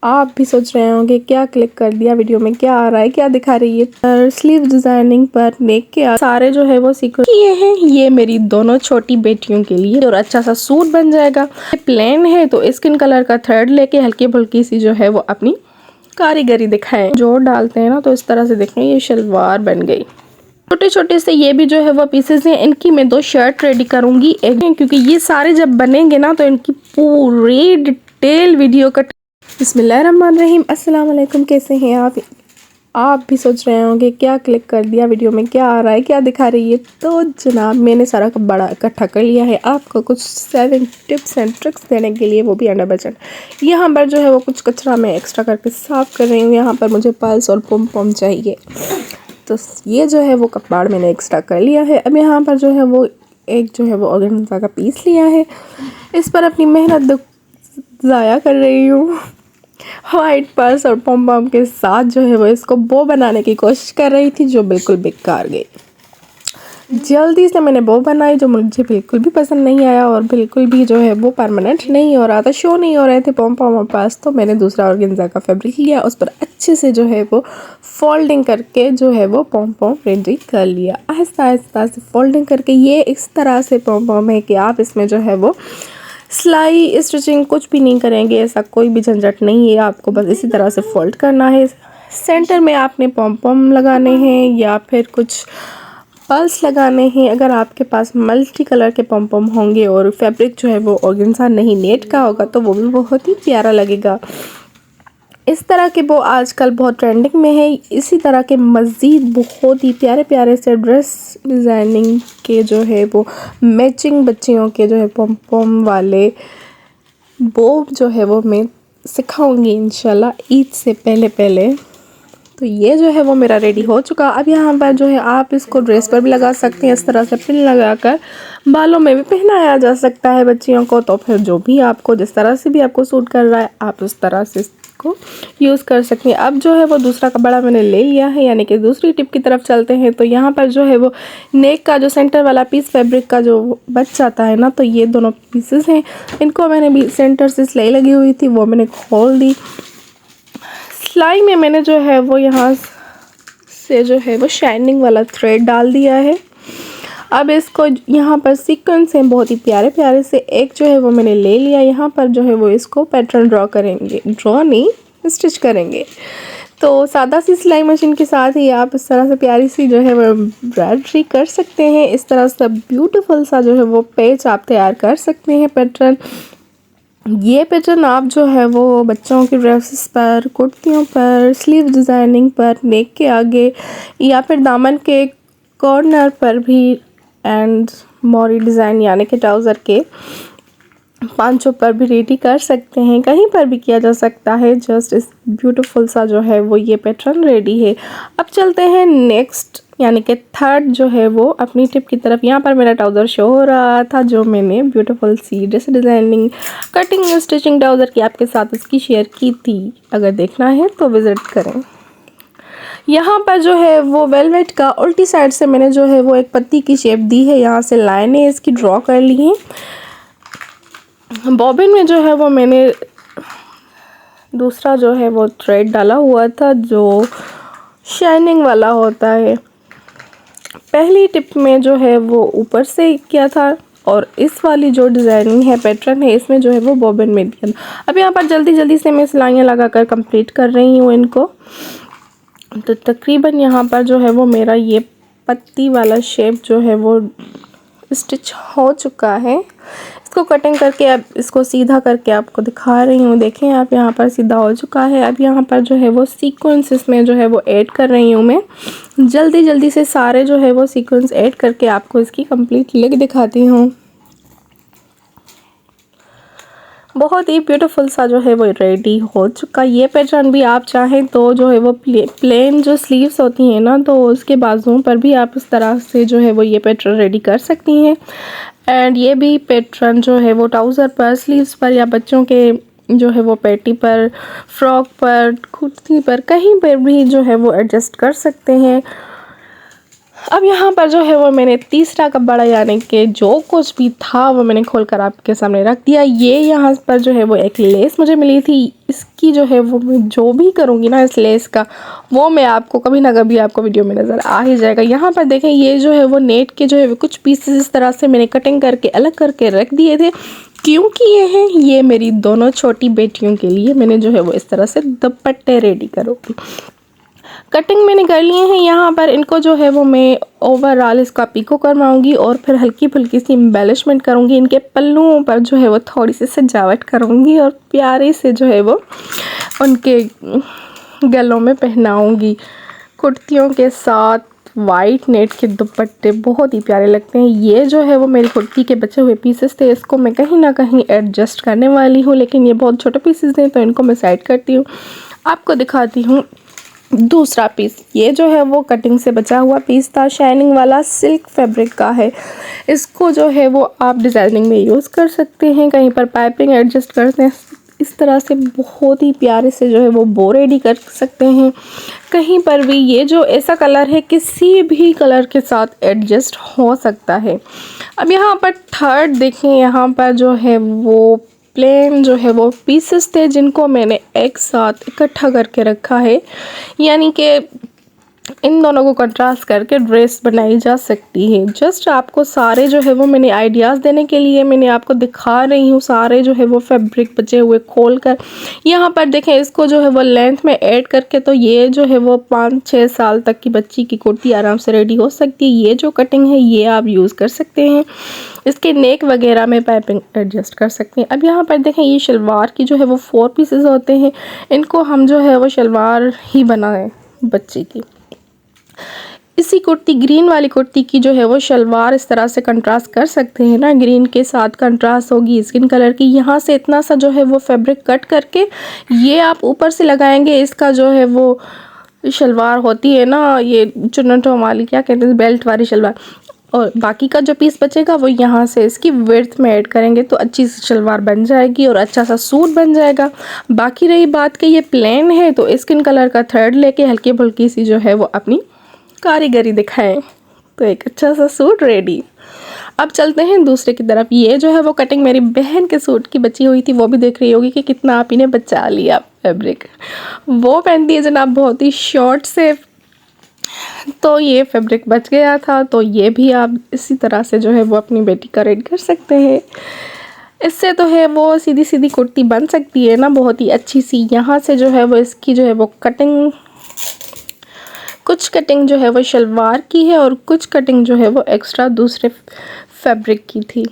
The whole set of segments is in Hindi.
आप भी सोच रहे होंगे क्या क्लिक कर दिया, वीडियो में क्या आ रहा है, क्या दिखा रही है। पर स्लीव डिजाइनिंग पर नेक के सारे जो है वो सीक्वेंस किए हैं। ये मेरी दोनों छोटी बेटियों के लिए और अच्छा सा सूट बन जाएगा। प्लेन है तो स्किन कलर का थ्रेड लेके हल्की फुल्की सी जो है वो अपनी कारीगरी दिखाएं। जोड़ डालते हैं ना तो इस तरह से देखें ये शलवार बन गई। छोटे छोटे से ये भी जो है वो पीसेस हैं। इनकी मैं 2 शर्ट रेडी करूंगी एक, क्योंकि ये सारे जब बनेंगे ना तो इनकी पूरी डिटेल वीडियो का। बिस्मिल्लाहिर्रहमानिर्रहीम, अस्सलाम वालेकुम। कैसे हैं आप भी सोच रहे होंगे क्या क्लिक कर दिया, वीडियो में क्या आ रहा है, क्या दिखा रही है। तो जनाब मैंने सारा बड़ा इकट्ठा कर लिया है आपको कुछ 7 टिप्स एंड ट्रिक्स देने के लिए, वो भी अंडर बजट। यहाँ पर जो है वो कुछ कचरा मैं एक्स्ट्रा करके साफ़ कर रही हूँ। यहाँ पर मुझे पल्स और पम पम चाहिए, तो ये जो है वो कपड़ा मैंने एक्स्ट्रा कर लिया है। अब यहाँ पर जो है वो एक जो है वो ऑर्गेन्जा का पीस लिया है। इस पर अपनी मेहनत ज़ाया कर रही हूँ। वाइट पर्स और पम पम के साथ जो है वो इसको बो बनाने की कोशिश कर रही थी, जो बिल्कुल बेकार गई। जल्दी से मैंने बो बनाई, जो मुझे बिल्कुल भी पसंद नहीं आया और बिल्कुल भी जो है वो परमानेंट नहीं हो रहा था, शो नहीं हो रहे थे पम पम और पर्स। तो मैंने दूसरा ऑर्गेन्जा का फैब्रिक लिया, उस पर अच्छे से जो है वो फोल्डिंग करके जो है वो पम पम रेडी कर लिया। आहिस्ता आहिस्ता से फोल्डिंग करके ये इस तरह से पम पम है कि आप इसमें जो है वो सिलाई स्टिचिंग कुछ भी नहीं करेंगे, ऐसा कोई भी झंझट नहीं है। आपको बस इसी तरह से फोल्ड करना है। सेंटर में आपने पॉम पॉम लगाने हैं या फिर कुछ पल्स लगाने हैं। अगर आपके पास मल्टी कलर के पॉम पॉम होंगे और फैब्रिक जो है वो ऑर्गेन्जा नहीं नेट का होगा तो वो भी बहुत ही प्यारा लगेगा। इस तरह के वो आजकल बहुत ट्रेंडिंग में है। इसी तरह के मज़ीद बहुत ही प्यारे प्यारे से ड्रेस डिज़ाइनिंग के जो है वो मैचिंग बच्चियों के जो है पॉम पॉम वाले वो जो है वो मैं सिखाऊंगी इंशाल्लाह ईद से पहले। तो ये जो है वो मेरा रेडी हो चुका। अब यहाँ पर जो है आप इसको ड्रेस पर भी लगा सकते हैं, इस तरह से पिन लगाकर बालों में भी पहनाया जा सकता है बच्चियों को। तो फिर जो भी आपको जिस तरह से भी आपको सूट कर रहा है आप उस तरह से इसको यूज़ कर सकते हैं। अब जो है वो दूसरा कपड़ा मैंने ले लिया है, यानी कि दूसरी टिप की तरफ चलते हैं। तो यहाँ पर जो है वो नेक का जो सेंटर वाला पीस फैब्रिक का जो बच जाता है ना, तो ये दोनों पीसेस हैं। इनको मैंने भी सेंटर से सिलाई लगी हुई थी वो मैंने खोल दी। सिलाई में मैंने जो है वो यहाँ से जो है वो शाइनिंग वाला थ्रेड डाल दिया है। अब इसको यहाँ पर सीक्वेंस हैं बहुत ही प्यारे प्यारे से, एक जो है वो मैंने ले लिया। यहाँ पर जो है वो इसको पैटर्न ड्रॉ करेंगे, ड्रॉ नहीं स्टिच करेंगे। तो सादा सी सिलाई मशीन के साथ ही आप इस तरह से प्यारी सी जो है वो एम्ब्रॉयडरी कर सकते हैं। इस तरह से ब्यूटीफुल सा जो है वो पेज आप तैयार कर सकते हैं पैटर्न। ये पैटर्न आप जो है वो बच्चों की ड्रेसेस पर, कुर्तियों पर, स्लीव डिज़ाइनिंग पर, नेक के आगे या फिर दामन के कॉर्नर पर भी एंड मोरी डिज़ाइन यानी कि ट्राउज़र के पांचों पर भी रेडी कर सकते हैं, कहीं पर भी किया जा सकता है। जस्ट इस ब्यूटीफुल सा जो है वो ये पैटर्न रेडी है। अब चलते हैं नेक्स्ट यानी कि थर्ड जो है वो अपनी टिप की तरफ। यहाँ पर मेरा ट्राउज़र शो हो रहा था, जो मैंने ब्यूटीफुल सी dress designing cutting stitching trouser की आपके साथ इसकी शेयर की थी। अगर देखना है तो विज़िट करें। यहाँ पर जो है वो वेलवेट का उल्टी साइड से मैंने जो है वो एक पत्ती की शेप दी है, यहाँ से लाइनें इसकी ड्रॉ कर ली हैं। बॉबिन में जो है वो मैंने दूसरा जो है वो थ्रेड डाला हुआ था जो शाइनिंग वाला होता है। पहली टिप में जो है वो ऊपर से किया था और इस वाली जो डिज़ाइनिंग है पैटर्न है इसमें जो है वो बॉबिन में दिया था। अब यहाँ पर जल्दी से मैं सिलाइयाँ लगाकर कंप्लीट कर रही हूँ इनको। तो तकरीबन यहाँ पर जो है वो मेरा ये पत्ती वाला शेप जो है वो स्टिच हो चुका है। इसको कटिंग करके अब इसको सीधा करके आपको दिखा रही हूँ। देखें आप, यहाँ पर सीधा हो चुका है। अब यहाँ पर जो है वो सीक्वेंस इसमें जो है वो ऐड कर रही हूँ मैं। जल्दी से सारे जो है वो सीक्वेंस ऐड करके आपको इसकी कंप्लीट लुक दिखाती हूँ। बहुत ही ब्यूटीफुल सा जो है वो रेडी हो चुका। ये पैटर्न भी आप चाहें तो जो है वो प्लेन जो स्लीव्स होती हैं ना, तो उसके बाजुओं पर भी आप इस तरह से जो है वो ये पैटर्न रेडी कर सकती हैं। एंड ये भी पैटर्न जो है वो ट्राउज़र पर, स्लीव्स पर या बच्चों के जो है वो पेटी पर, फ्रॉक पर, कुर्ती पर, कहीं पर भी जो है वो एडजस्ट कर सकते हैं। अब यहाँ पर जो है वो मैंने तीसरा कपड़ा यानी कि जो कुछ भी था वो मैंने खोल कर आपके सामने रख दिया। ये यहाँ पर जो है वो एक लेस मुझे मिली थी, इसकी जो है वो मैं जो भी करूँगी ना इस लेस का वो मैं आपको कभी ना कभी आपको वीडियो में नज़र आ ही जाएगा। यहाँ पर देखें ये जो है वो नेट के जो है वो कुछ पीसेस इस तरह से मैंने कटिंग करके अलग करके रख दिए थे, क्योंकि ये मेरी दोनों छोटी बेटियों के लिए मैंने जो है वो इस तरह से दुपट्टे रेडी करूँगी। कटिंग मैंने कर लिए हैं। यहाँ पर इनको जो है वो मैं ओवरऑल इसका पिको करवाऊंगी और फिर हल्की फुल्की सी एम्बेलिशमेंट करूँगी। इनके पल्लुओं पर जो है वो थोड़ी सी सजावट करूँगी और प्यारे से जो है वो उनके गलों में पहनाऊँगी। कुर्तियों के साथ वाइट नेट के दुपट्टे बहुत ही प्यारे लगते हैं। ये जो है वो मेरी कुर्ती के बचे हुए पीसेस थे, इसको मैं कहीं ना कहीं एडजस्ट करने वाली हूँ, लेकिन ये बहुत छोटे पीसेस हैं तो इनको मैं साइड करती हूँ। आपको दिखाती हूँ दूसरा पीस। ये जो है वो कटिंग से बचा हुआ पीस था, शाइनिंग वाला सिल्क फैब्रिक का है। इसको जो है वो आप डिज़ाइनिंग में यूज़ कर सकते हैं, कहीं पर पाइपिंग एडजस्ट करते हैं इस तरह से बहुत ही प्यारे से जो है वो बो रेडी कर सकते हैं। कहीं पर भी ये जो ऐसा कलर है किसी भी कलर के साथ एडजस्ट हो सकता है। अब यहाँ पर थर्ड देखें, यहाँ पर जो है वो प्लेन जो है वो पीसेस थे जिनको मैंने एक साथ इकट्ठा करके रखा है, यानी कि इन दोनों को कंट्रास्ट करके ड्रेस बनाई जा सकती है। जस्ट आपको सारे जो है वो मैंने आइडियाज़ देने के लिए मैंने आपको दिखा रही हूँ सारे जो है वो फैब्रिक बचे हुए खोल कर। यहाँ पर देखें इसको जो है वो लेंथ में ऐड करके तो ये जो है वो 5-6 साल तक की बच्ची की कुर्ती आराम से रेडी हो सकती है। ये जो कटिंग है ये आप यूज़ कर सकते हैं, इसके नेक वगैरह में पाइपिंग एडजस्ट कर सकते हैं। अब यहाँ पर देखें ये शलवार की जो है वो 4 पीसेस होते हैं, इनको हम जो है वो शलवार ही बनाएं बच्ची की। इसी कुर्ती ग्रीन वाली कुर्ती की जो है वो शलवार इस तरह से कंट्रास्ट कर सकते हैं ना, ग्रीन के साथ कंट्रास्ट होगी स्किन कलर की। यहाँ से इतना सा जो है वो फैब्रिक कट करके ये आप ऊपर से लगाएंगे। इसका जो है वो शलवार होती है ना ये चुन्नटों वाली, क्या कहते हैं, बेल्ट वाली शलवार, और बाकी का जो पीस बचेगा वो यहाँ से इसकी विड्थ में ऐड करेंगे तो अच्छी सी शलवार बन जाएगी और अच्छा सा सूट बन जाएगा। बाकी रही बात कि ये प्लेन है तो स्किन कलर का थ्रेड लेके हल्की फुल्की सी जो है वो अपनी कारीगरी दिखाएं तो एक अच्छा सा सूट रेडी। अब चलते हैं दूसरे की तरफ। ये जो है वो कटिंग मेरी बहन के सूट की बची हुई थी, वो भी देख रही होगी कि कितना आप इन्हें बचा लिया फैब्रिक। वो पहनती है जनाब बहुत ही शॉर्ट से, तो ये फैब्रिक बच गया था, तो ये भी आप इसी तरह से जो है वो अपनी बेटी का रेडी कर सकते हैं। इससे तो है वो सीधी सीधी कुर्ती बन सकती है ना बहुत ही अच्छी सी। यहाँ से जो है वो इसकी जो है वो कटिंग, कुछ कटिंग जो है वो शलवार की है और कुछ कटिंग जो है वो एक्स्ट्रा दूसरे फैब्रिक की थी।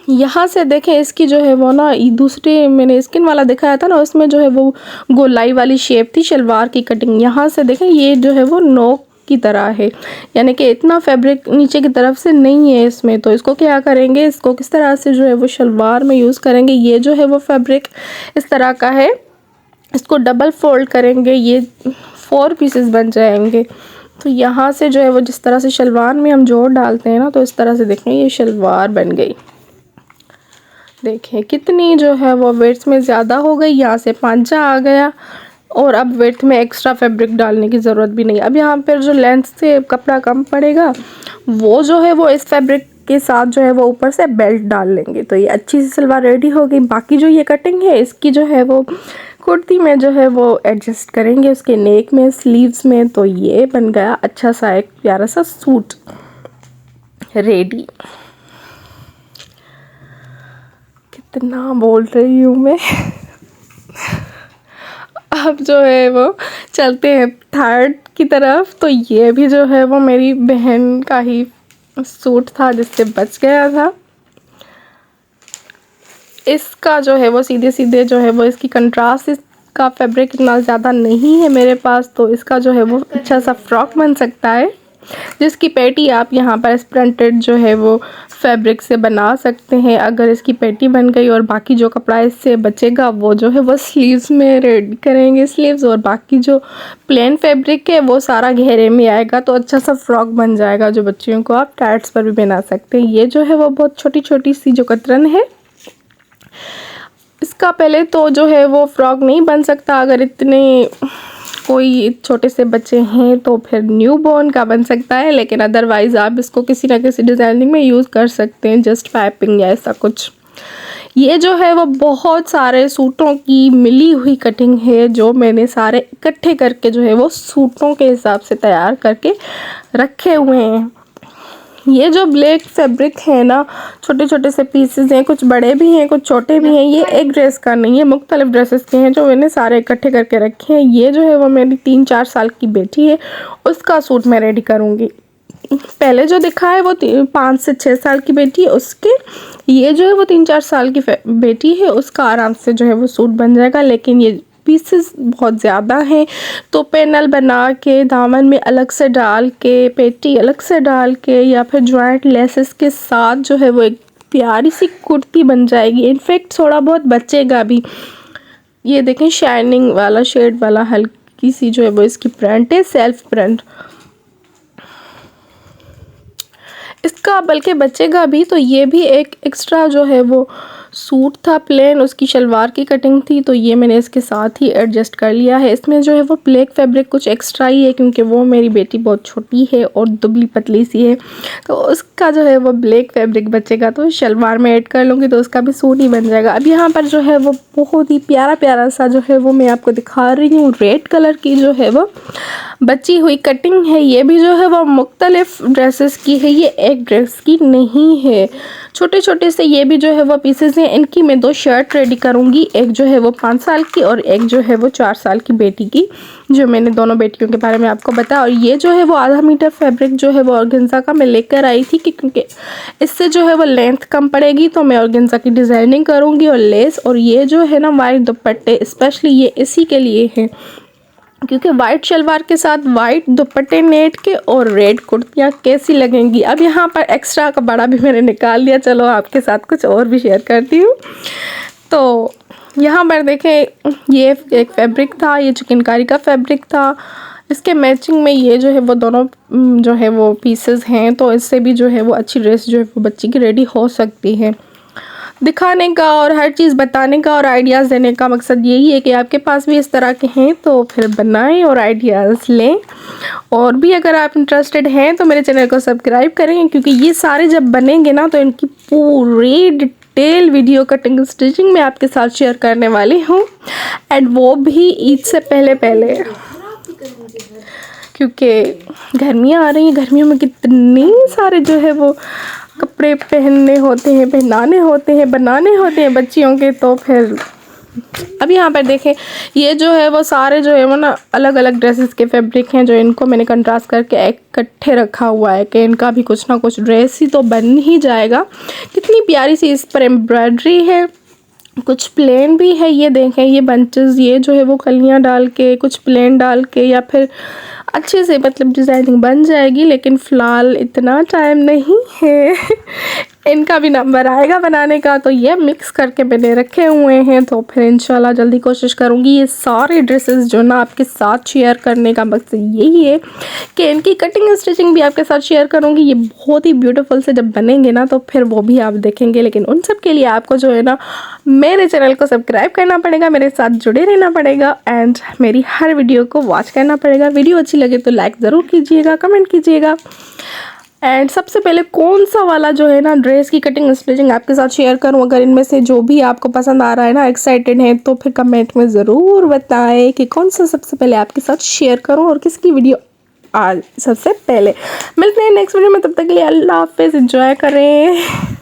यहाँ से देखें इसकी जो है वो ना दूसरे मैंने स्किन वाला दिखाया था ना, उसमें जो है वो गोलाई वाली शेप थी शलवार की कटिंग। यहाँ से देखें ये जो है वो नोक की तरह है, यानी कि इतना फैब्रिक नीचे की तरफ से नहीं है इसमें। तो इसको क्या करेंगे, इसको किस तरह से जो है वो शलवार में यूज़ करेंगे। ये जो है वो फैब्रिक इस तरह का है, इसको डबल फोल्ड करेंगे, ये 4 पीसेस बन जाएंगे। तो यहाँ से जो है वो जिस तरह से शलवार में हम जोड़ डालते हैं ना, तो इस तरह से देखें ये शलवार बन गई। देखें कितनी जो है वो वेट्स में ज़्यादा हो गई, यहाँ से पांचा आ गया और अब वेट में एक्स्ट्रा फैब्रिक डालने की ज़रूरत भी नहीं। अब यहाँ पर जो लेंथ से कपड़ा कम पड़ेगा वो जो है वो इस फैब्रिक के साथ जो है वो ऊपर से बेल्ट डाल लेंगे तो ये अच्छी सी सलवार रेडी हो गई। बाकी जो ये कटिंग है इसकी जो है वो कुर्ती में जो है वो एडजस्ट करेंगे उसके नेक में, स्लीव्स में, तो ये बन गया अच्छा सा एक प्यारा सा सूट रेडी। कितना बोल रही हूँ मैं। अब जो है वो चलते हैं थर्ड की तरफ। तो ये भी जो है वो मेरी बहन का ही सूट था जिससे बच गया था। इसका जो है वो सीधे सीधे जो है वो इसकी कंट्रास्ट, इसका फैब्रिक इतना ज़्यादा नहीं है मेरे पास, तो इसका जो है वो अच्छा सा फ्रॉक बन सकता है जिसकी पेटी आप यहाँ पर प्रिंटेड जो है वो फैब्रिक से बना सकते हैं। अगर इसकी पेटी बन गई और बाकी जो कपड़ा इससे बचेगा वो जो है वो स्लीव्स में रेडी करेंगे स्लीव्स, और बाकी जो प्लेन फैब्रिक है वो सारा घेरे में आएगा तो अच्छा सा फ्रॉक बन जाएगा जो बच्चियों को आप टाइट्स पर भी बना सकते हैं। ये जो है वो बहुत छोटी छोटी सी जो कतरन है, इसका पहले तो जो है वो फ्रॉक नहीं बन सकता अगर इतने कोई छोटे से बच्चे हैं तो फिर न्यू बॉर्न का बन सकता है, लेकिन अदरवाइज़ आप इसको किसी ना किसी डिज़ाइनिंग में यूज़ कर सकते हैं, जस्ट पाइपिंग या ऐसा कुछ। ये जो है वो बहुत सारे सूटों की मिली हुई कटिंग है, जो मैंने सारे इकट्ठे करके जो है वो सूटों के हिसाब से तैयार करके रखे हुए हैं। ये जो ब्लैक फैब्रिक है ना, छोटे छोटे से पीसेस हैं, कुछ बड़े भी हैं कुछ छोटे भी हैं। ये एक ड्रेस का नहीं है, मुख्तलिफ ड्रेसेस के हैं जो मैंने सारे इकट्ठे करके रखे हैं। ये जो है वो मेरी 3-4 साल की बेटी है, उसका सूट मैं रेडी करूँगी। पहले जो दिखा है वो 5 से 6 साल की बेटी है उसके, ये जो है वो 3-4 साल की बेटी है, उसका आराम से जो है वो सूट बन जाएगा। लेकिन ये पीसेस बहुत ज़्यादा हैं, तो पैनल बना के दामन में अलग से डाल के, पेटी अलग से डाल के, या फिर जॉइंट लेसेस के साथ जो है वो एक प्यारी सी कुर्ती बन जाएगी। इनफैक्ट थोड़ा बहुत बचेगा भी। ये देखें शाइनिंग वाला शेड वाला हल्की सी जो है वो इसकी प्रिंट है, सेल्फ प्रिंट इसका, बल्कि बचेगा भी। तो ये भी एक एक्स्ट्रा जो है वो सूट था प्लेन, उसकी शलवार की कटिंग थी, तो ये मैंने इसके साथ ही एडजस्ट कर लिया है। इसमें जो है वो ब्लैक फैब्रिक कुछ एक्स्ट्रा ही है, क्योंकि वो मेरी बेटी बहुत छोटी है और दुबली पतली सी है, तो उसका जो है वो ब्लैक फैब्रिक बचेगा, तो शलवार में ऐड कर लूँगी तो उसका भी सूट ही बन जाएगा। अब यहाँ पर जो है वो बहुत ही प्यारा प्यारा सा जो है वो मैं आपको दिखा रही हूँ, रेड कलर की जो है वो बची हुई कटिंग है। ये भी जो है वो मुख्तलिफ ड्रेसेस की है, ये एक ड्रेस की नहीं है। छोटे छोटे से ये भी जो है वो पीसेस हैं। इनकी मैं 2 शर्ट रेडी करूँगी, एक जो है वो 5 साल की और एक जो है वो 4 साल की बेटी की, जो मैंने दोनों बेटियों के बारे में आपको बताया। और ये जो है वो आधा मीटर फैब्रिक जो है वो ऑर्गेन्जा का मैं लेकर आई थी, क्योंकि इससे जो है वो लेंथ कम पड़ेगी, तो मैं ऑर्गेन्जा की डिज़ाइनिंग करूँगी और लेस। और ये जो है ना वाइट दुपट्टे, स्पेशली ये इसी के लिए हैं, क्योंकि वाइट शलवार के साथ वाइट दुपट्टे नेट के और रेड कुर्तियाँ कैसी लगेंगी। अब यहाँ पर एक्स्ट्रा का बड़ा भी मैंने निकाल लिया, चलो आपके साथ कुछ और भी शेयर करती हूँ। तो यहाँ पर देखें, ये एक फैब्रिक था, ये चिकनकारी का फैब्रिक था, इसके मैचिंग में ये जो है वो दोनों जो है वो पीसेस हैं, तो इससे भी जो है वो अच्छी ड्रेस जो है वो बच्ची की रेडी हो सकती है। दिखाने का और हर चीज़ बताने का और आइडियाज़ देने का मकसद यही है कि आपके पास भी इस तरह के हैं तो फिर बनाएं और आइडियाज़ लें। और भी अगर आप इंटरेस्टेड हैं तो मेरे चैनल को सब्सक्राइब करें, क्योंकि ये सारे जब बनेंगे ना तो इनकी पूरी डिटेल वीडियो कटिंग स्टिचिंग मैं आपके साथ शेयर करने वाली हूँ, एंड वो भी ईद से पहले, क्योंकि गर्मियाँ आ रही हैं। गर्मियों में कितने सारे जो है वो कपड़े पहनने होते हैं, पहनाने होते हैं, बनाने होते हैं बच्चियों के, तो फिर अब यहाँ पर देखें, ये जो है वो सारे जो है वो ना अलग अलग ड्रेसेस के फैब्रिक हैं, जो इनको मैंने कंट्रास्ट करके इकट्ठे रखा हुआ है कि इनका भी कुछ ना कुछ ड्रेस ही तो बन ही जाएगा। कितनी प्यारी सी इस पर एम्ब्रॉयडरी है, कुछ प्लेन भी है। ये देखें, ये बंचेस, ये जो है वो कलियाँ डाल के, कुछ प्लेन डाल के, या फिर अच्छे से मतलब डिज़ाइनिंग बन जाएगी। लेकिन फ़िलहाल इतना टाइम नहीं है इनका भी नंबर आएगा बनाने का, तो ये मिक्स करके मैंने रखे हुए हैं। तो फिर इंशाल्लाह जल्दी कोशिश करूँगी ये सारे ड्रेसेस जो ना आपके साथ शेयर करने का मकसद यही है कि इनकी कटिंग स्टिचिंग भी आपके साथ शेयर करूँगी। ये बहुत ही ब्यूटीफुल से जब बनेंगे ना तो फिर वो भी आप देखेंगे। लेकिन उन सब के लिए आपको जो है ना मेरे चैनल को सब्सक्राइब करना पड़ेगा, मेरे साथ जुड़े रहना पड़ेगा, एंड मेरी हर वीडियो को वॉच करना पड़ेगा। वीडियो अच्छी लगे तो लाइक ज़रूर कीजिएगा, कमेंट कीजिएगा। एंड सबसे पहले कौन सा वाला जो है ना ड्रेस की कटिंग स्टिचिंग आपके साथ शेयर करूं, अगर इनमें से जो भी आपको पसंद आ रहा है ना, एक्साइटेड है, तो फिर कमेंट में ज़रूर बताएं कि कौन सा सबसे पहले आपके साथ शेयर करूं और किसकी वीडियो आज सबसे पहले। मिलते हैं नेक्स्ट वीडियो में, तब तक के लिए अल्लाह हाफिज़, एंजॉय करें।